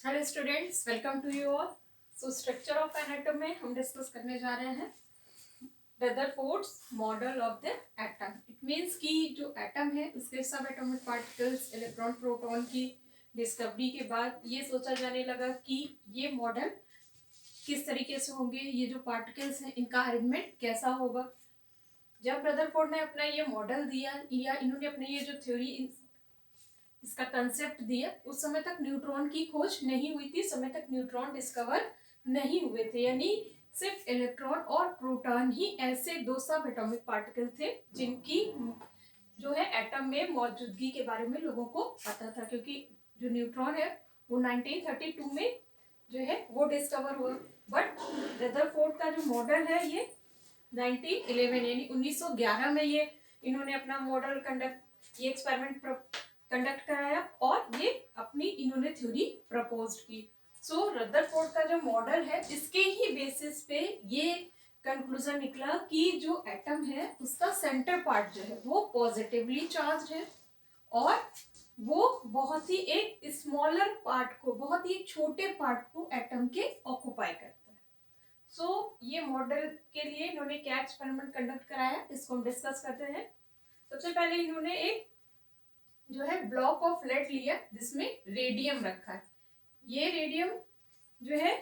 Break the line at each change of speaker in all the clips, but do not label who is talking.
Hello students, welcome to you all. So structure of an atom में हम discuss करने जा रहे हैं Rutherford's model of the atom. It means कि जो एटम है उसके सब एटॉमिक पार्टिकल्स, इलेक्ट्रॉन, प्रोटॉन की डिस्कवरी के बाद ये सोचा जाने लगा कि ये मॉडल किस तरीके से होंगे, ये जो पार्टिकल्स हैं इनका अरेंजमेंट कैसा होगा। जब रदरफोर्ड ने अपना ये मॉडल दिया या इन्होंने अपनी ये जो थ्योरी इसका कंसेप्ट दिया, उस समय तक न्यूट्रॉन की खोज नहीं हुई थी, समय तक न्यूट्रॉन डिस्कवर नहीं हुए थे। यानी सिर्फ इलेक्ट्रॉन और प्रोटॉन ही ऐसे दो सब एटॉमिक पार्टिकल थे जिनकी जो है एटम में मौजूदगी के बारे में लोगों को पता था, क्योंकि जो न्यूट्रॉन है वो 1932 में जो है वो डिस्कवर हुआ। बट रदरफोर्ड का जो मॉडल है ये 1911 यानी 1911 में ये इन्होंने अपना मॉडल ये एक्सपेरिमेंट कंडक्ट कराया और ये अपनी इन्होंने थ्योरी प्रपोज की। सो रदरफोर्ड का जो मॉडल है इसके ही बेसिस पे ये कंक्लूजन निकला कि जो एटम है उसका सेंटर पार्ट जो है वो पॉजिटिवली चार्ज है और वो बहुत ही एक स्मॉलर पार्ट को, बहुत ही छोटे पार्ट को एटम के ऑक्युपाई करता है। सो ये मॉडल के लिए इन्होंने क्या एक्सपेरिमेंट कंडक्ट कराया, इसको हम डिस्कस करते हैं। सबसे पहले इन्होंने एक जो है ब्लॉक ऑफ लेड लिया जिसमें रेडियम रखा है। ये रेडियम जो है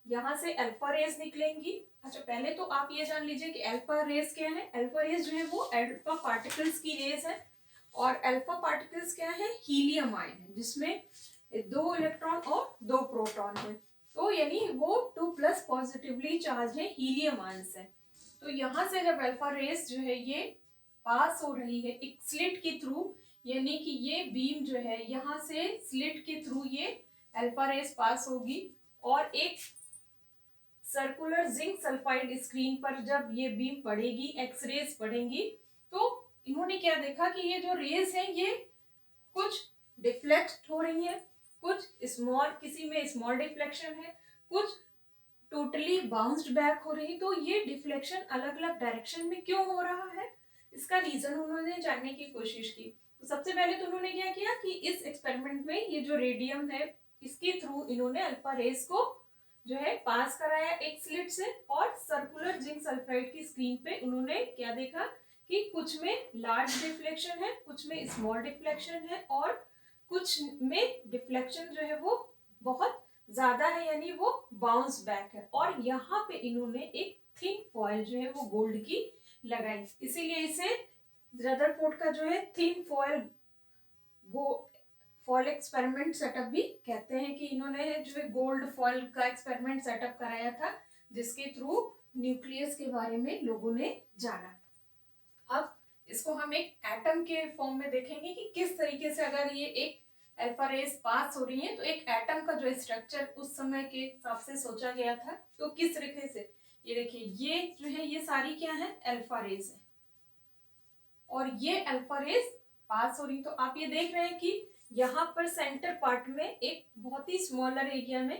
यहां से अल्फा रेज निकलेंगी। अच्छा, पहले तो आप ये जान लीजिए कि अल्फा रेज क्या है। अल्फा रेज जो है वो अल्फा पार्टिकल्स की रेज है और अल्फा पार्टिकल्स क्या है, हीलियम आयन है जिसमें 2 इलेक्ट्रॉन और 2 प्रोटॉन है। तो यानी वो 2+ पॉजिटिवली चार्ज है हीलियम आयन से। तो यहां से जब अल्फा रेज जो है ये पास हो रही है एक स्लिट के थ्रू, यानी कि ये बीम जो है यहाँ से स्लिट के थ्रू ये अल्फा रेज पास होगी और एक सर्कुलर जिंक सल्फाइड स्क्रीन पर जब ये बीम पड़ेगी, एक्स रेज पड़ेंगी, तो इन्होंने क्या देखा कि ये जो रेज है ये कुछ डिफ्लेक्ट हो रही है, कुछ स्मॉल, किसी में स्मॉल डिफ्लेक्शन है, कुछ टोटली बाउंस्ड बैक हो रही। तो ये डिफ्लेक्शन अलग अलग डायरेक्शन में क्यों हो रहा है, इसका रीजन उन्होंने जानने की कोशिश की। तो सबसे पहले तो उन्होंने क्या किया कि इस एक्सपेरिमेंट में ये जो रेडियम है इसके थ्रू इन्होंने अल्फा रेज को जो है पास कराया एक स्लिट से और सर्कुलर जिंक सल्फाइड की स्क्रीन पे उन्होंने क्या देखा कि कुछ में लार्ज डिफ्लेक्शन है, कुछ में स्मॉल डिफ्लेक्शन है और कुछ में डिफ्लेक्शन जो है वो बहुत ज्यादा है, यानी वो बाउंस बैक है। और यहाँ पे इन्होंने एक थिन फॉयल जो है वो गोल्ड की लगाई, इसीलिए इसे रदरफोर्ड का जो है thin foil foil experiment setup भी कहते हैं कि इन्होंने जो है गोल्ड फॉयल का एक्सपेरिमेंट सेटअप कराया था जिसके थ्रू न्यूक्लियस के बारे में लोगों ने जाना। अब इसको हम एक एटम के फॉर्म में देखेंगे कि किस तरीके से अगर ये एक अल्फा रेज पास हो रही है तो एक एटम का जो स्ट्रक्चर उस समय के हिसाब से सोचा गया था तो किस तरीके से। ये देखिए, ये जो है ये सारी क्या है, अल्फा रेज है और ये अल्फा रेज पास हो रही। तो आप ये देख रहे हैं कि यहाँ पर सेंटर पार्ट में एक बहुत ही स्मॉलर एरिया में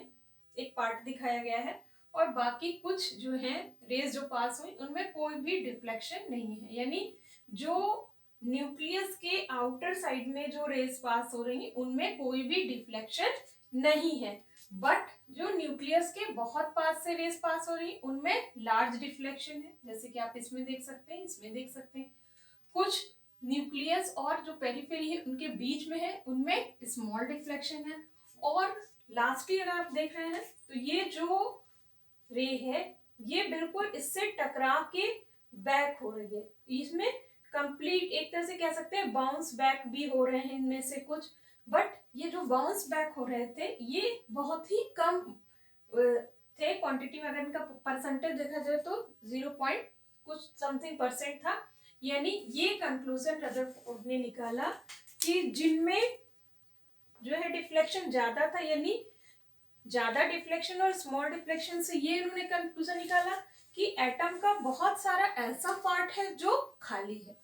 एक पार्ट दिखाया गया है और बाकी कुछ जो है रेज जो पास हुई उनमें कोई भी डिफ्लेक्शन नहीं है, यानी जो न्यूक्लियस के आउटर साइड में जो रेज पास हो रही उनमें कोई भी डिफ्लेक्शन नहीं है। बट जो न्यूक्लियस के बहुत पास से रेज पास हो रही उनमें लार्ज डिफ्लेक्शन है, जैसे कि आप इसमें देख सकते हैं, इसमें देख सकते हैं। कुछ न्यूक्लियस और जो पेरिफेरी है उनके बीच में है उनमें स्मॉल डिफ्लेक्शन है और लास्टली अगर आप देख रहे हैं तो ये जो रे है ये बिल्कुल इससे टकरा के बैक हो रही है। इसमें कंप्लीट एक तरह से कह सकते हैं बाउंस बैक भी हो रहे हैं इनमें से कुछ, बट ये जो बाउंस बैक हो रहे थे ये बहुत ही कम थे क्वांटिटी में। अगर इनका परसेंटेज देखा जाए तो 0 पॉइंट कुछ समथिंग परसेंट था। यानी ये कंक्लूजन रदरफोर्ड ने निकाला कि जिनमें जो है डिफ्लेक्शन ज्यादा था, यानी ज्यादा डिफ्लेक्शन और स्मॉल डिफ्लेक्शन से ये इन्होंने कंक्लूजन निकाला कि एटम का बहुत सारा ऐसा पार्ट है जो खाली है,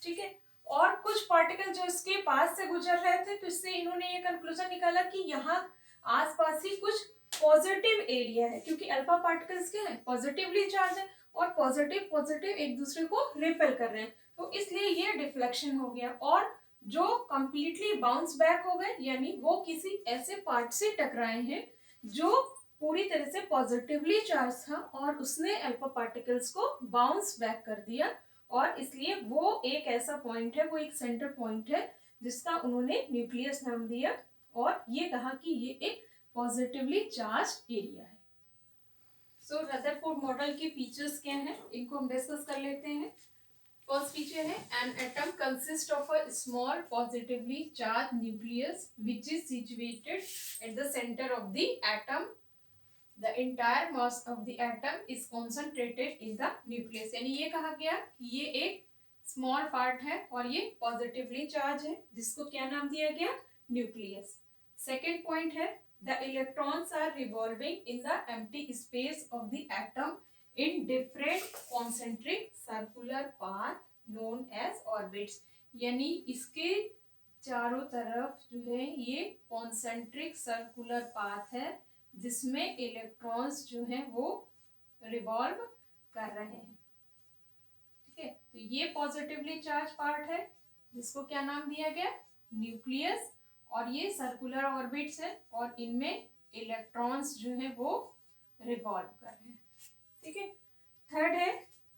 ठीक है, और कुछ पार्टिकल जो इसके पास से गुजर रहे थे, तो इससे इन्होंने ये कंक्लूजन निकाला कि यहाँ आसपास ही कुछ पॉजिटिव एरिया है, क्योंकि अल्फा पार्टिकल्स क्या है, पॉजिटिवली चार्ज है और पॉजिटिव पॉजिटिव एक दूसरे को रिपेल कर रहे हैं, तो इसलिए ये डिफ्लेक्शन हो गया। और जो कंप्लीटली बाउंस बैक हो गए, यानी वो किसी ऐसे पार्ट से टकराए हैं जो पूरी तरह से पॉजिटिवली चार्ज था और उसने अल्फा पार्टिकल्स को बाउंस बैक कर दिया, और इसलिए वो एक ऐसा पॉइंट है, वो एक सेंटर पॉइंट है जिसका उन्होंने न्यूक्लियस नाम दिया और ये कहा कि ये एक पॉजिटिवली चार्ज एरिया है। सो रदरफोर्ड मॉडल के फीचर्स क्या हैं, इनको हम डिस्कस कर लेते हैं। फर्स्ट फीचर है an atom consist of a small positively charge nucleus which is situated at the centre of the atom. The entire mass of the atom is concentrated in the nucleus. यानी ये कहा गया कि ये एक small part है और ये पॉजिटिवली चार्ज है, जिसको क्या नाम दिया गया, न्यूक्लियस। सेकेंड पॉइंट है the electrons are revolving in the empty space of the atom in different concentric circular path known as orbits। यानी इसके चारों तरफ जो है ये कॉन्सेंट्रिक सर्कुलर पाथ है जिसमें इलेक्ट्रॉन्स जो है वो रिवॉल्व कर रहे हैं। ठीक है, तो ये पॉजिटिवली चार्ज पार्ट है जिसको क्या नाम दिया गया, न्यूक्लियस, और ये सर्कुलर ऑर्बिट्स है और इनमें इलेक्ट्रॉन्स जो है वो रिवॉल्व कर रहे हैं। ठीक है, थर्ड है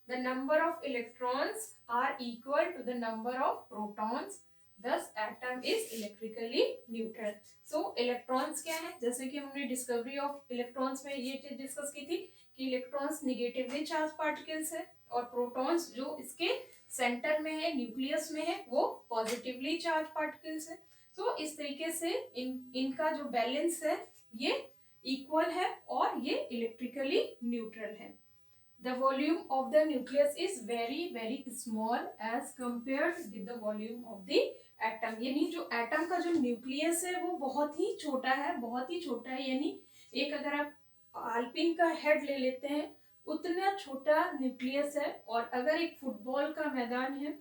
the number of electrons are equal to the number of protons, this atom is electrically neutral. So electrons क्या है, जैसे कि हमने डिस्कवरी ऑफ इलेक्ट्रॉन्स में ये चीज डिस्कस की थी कि इलेक्ट्रॉन्स निगेटिवली चार्ज पार्टिकल्स है और प्रोटॉन्स जो इसके सेंटर में है, न्यूक्लियस में है, वो पॉजिटिवली चार्ज पार्टिकल्स है। तो इस तरीके से इनका जो बैलेंस है ये इक्वल है और ये इलेक्ट्रिकली न्यूट्रल है। The volume of the nucleus is very small as compared with the volume of the atom। यानी जो एटम का जो न्यूक्लियस है वो बहुत ही छोटा है, बहुत ही छोटा है। यानी एक अगर आप आल्पिन का हेड ले लेते हैं उतना छोटा न्यूक्लियस है, और अगर एक फुटबॉल का मैदान है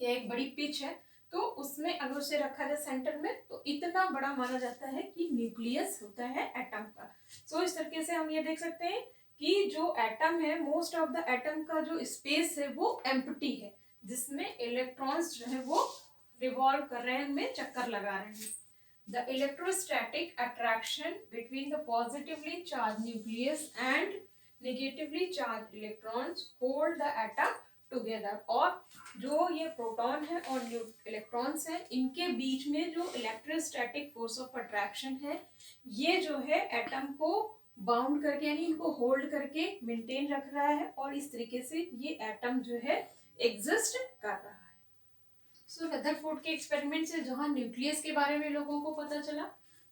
या एक बड़ी पिच है तो उसमें अगर उसे रखा जाए सेंटर में तो इतना बड़ा माना जाता है कि न्यूक्लियस होता है एटम का। सो इस तरीके से हम ये देख सकते हैं कि जो एटम है, मोस्ट ऑफ द एटम का जो स्पेस है वो एम्प्टी है, जिसमें इलेक्ट्रॉन्स जो है वो रिवॉल्व कर रहे हैं, उनमें चक्कर लगा रहे हैं। The electrostatic attraction between the positively charge nucleus and negatively charge electrons hold the atom together. और जो ये प्रोटॉन है और इलेक्ट्रॉन्स है, इनके बीच में जो इलेक्ट्रोस्टैटिक फोर्स ऑफ अट्रैक्शन है ये जो है एटम को बाउंड करके यानी इनको होल्ड करके मेंटेन रख रहा है, और इस तरीके से ये एटम जो है एग्जिस्ट कर रहा है। सो रदरफोर्ड के एक्सपेरिमेंट से जहां न्यूक्लियस के बारे में लोगों को पता चला,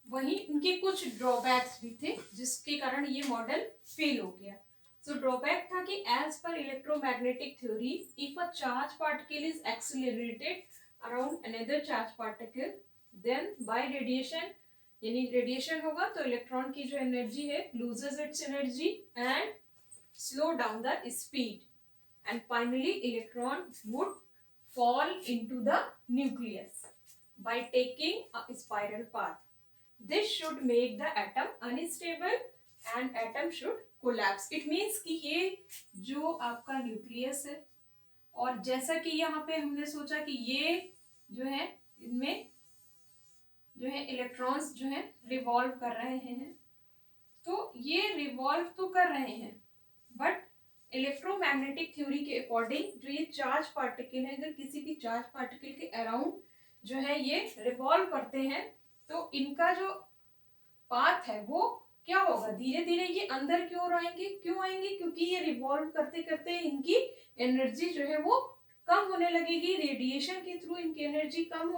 वहीं उनके कुछ ड्रॉबैक्स भी थे जिसके कारण ये मॉडल फेल हो गया। सो ड्रॉबैक था कि as per electromagnetic theory if a charge particle is accelerated around another charge particle then by radiation, यानी रेडिएशन होगा तो इलेक्ट्रॉन की जो एनर्जी है loses its energy and slow down the speed and finally electron would fall into the nucleus by taking a spiral path. This should make the atom unstable and atom should collapse। It means कि ये जो आपका nucleus है, और जैसा कि यहाँ पे हमने सोचा कि ये जो है इनमें जो है इलेक्ट्रॉन्स जो है रिवॉल्व कर रहे हैं, तो ये रिवॉल्व तो कर रहे हैं बट इलेक्ट्रोमैग्नेटिक थ्योरी के अकॉर्डिंग जो ये चार्ज पार्टिकल है, अगर किसी भी चार्ज पार्टिकल के अराउंड जो है ये रिवॉल्व करते हैं तो इनका जो पाथ है वो क्या होगा, धीरे धीरे ये अंदर की ओर आएंगे। क्यों आएंगे, क्योंकि ये रिवॉल्व करते करते इनकी एनर्जी जो है वो कम होने लगेगी, रेडिएशन के थ्रू इनकी एनर्जी कम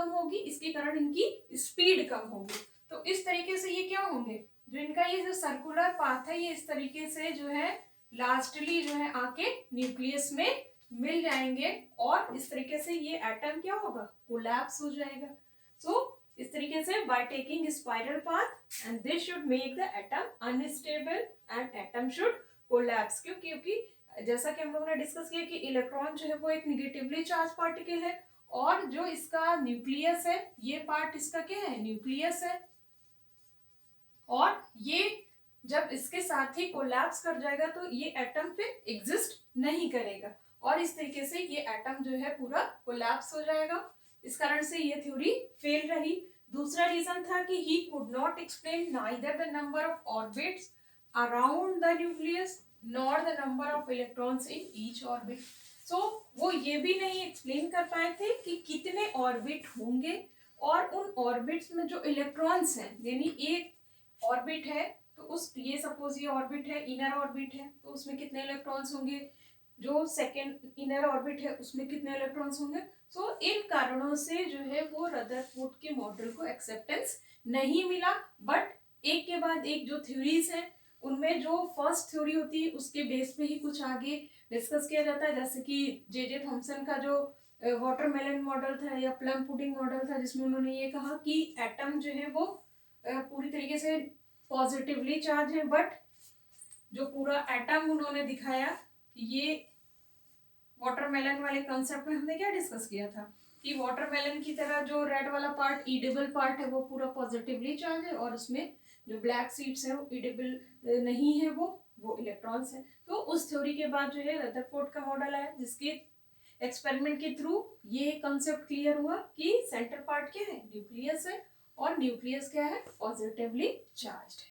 होगी, इसके कारण इनकी स्पीड कम होगी। तो इस तरीके से ये क्या होंगे, जो इनका ये जो सर्कुलर पाथ है ये इस तरीके से जो है लास्टली जो है आके न्यूक्लियस में मिल जाएंगे, और इस तरीके से ये एटम क्या होगा, कोलैप्स हो जाएगा। सो इस तरीके से by taking spiral path and this should make the atom unstable and atom should collapse. क्योंकि जैसा कि हम लोगों ने डिस्कस किया कि इलेक्ट्रॉन जो है वो एक निगेटिवली चार्ज पार्टिकल है, और जो इसका न्यूक्लियस है ये पार्ट इसका क्या है, न्यूक्लियस है, और ये जब इसके साथ ही कोलैप्स कर जाएगा तो ये एटम फिर एग्जिस्ट नहीं करेगा, और इस तरीके से ये एटम जो है पूरा कोलैप्स हो जाएगा। इस कारण से ये थ्योरी फेल रही। दूसरा रीजन था कि he could not explain neither the number of orbits around the nucleus nor the number of electrons in each orbit. So वो ये भी नहीं एक्सप्लेन कर पाए थे कि कितने ऑर्बिट होंगे और उन ऑर्बिट्स में जो इलेक्ट्रॉन्स हैं, यानी एक ऑर्बिट है तो उस ये सपोज ये ऑर्बिट है, इनर ऑर्बिट है, तो उसमें कितने इलेक्ट्रॉन्स होंगे, जो सेकेंड इनर ऑर्बिट है उसमें कितने इलेक्ट्रॉन्स होंगे। सो इन कारणों से जो है वो रदरफोर्ड के मॉडल को एक्सेप्टेंस नहीं मिला। बट एक के बाद एक जो थ्योरीज हैं उनमें जो फर्स्ट थ्योरी होती है उसके बेस पे ही कुछ आगे डिस्कस किया जाता है, जैसे कि जे थॉमसन का जो वाटरमेलन मॉडल था या प्लम पुडिंग मॉडल था, जिसमें उन्होंने ये कहा कि एटम जो है वो पूरी तरीके से पॉजिटिवली चार्ज है। बट जो पूरा एटम उन्होंने दिखाया, ये वाटरमेलन वाले कॉन्सेप्ट में हमने क्या डिस्कस किया था कि वाटरमेलन की तरह जो रेड वाला पार्ट ईडेबल पार्ट है वो पूरा पॉजिटिवली चार्ज है और उसमें जो ब्लैक सीड्स है वो ईडेबल नहीं है, वो इलेक्ट्रॉन्स है। तो उस थ्योरी के बाद जो है रदरफोर्ड का मॉडल आया, जिसके एक्सपेरिमेंट के थ्रू ये कंसेप्ट क्लियर हुआ कि सेंटर पार्ट क्या है, न्यूक्लियस है और न्यूक्लियस क्या है, पॉजिटिवली चार्ज है।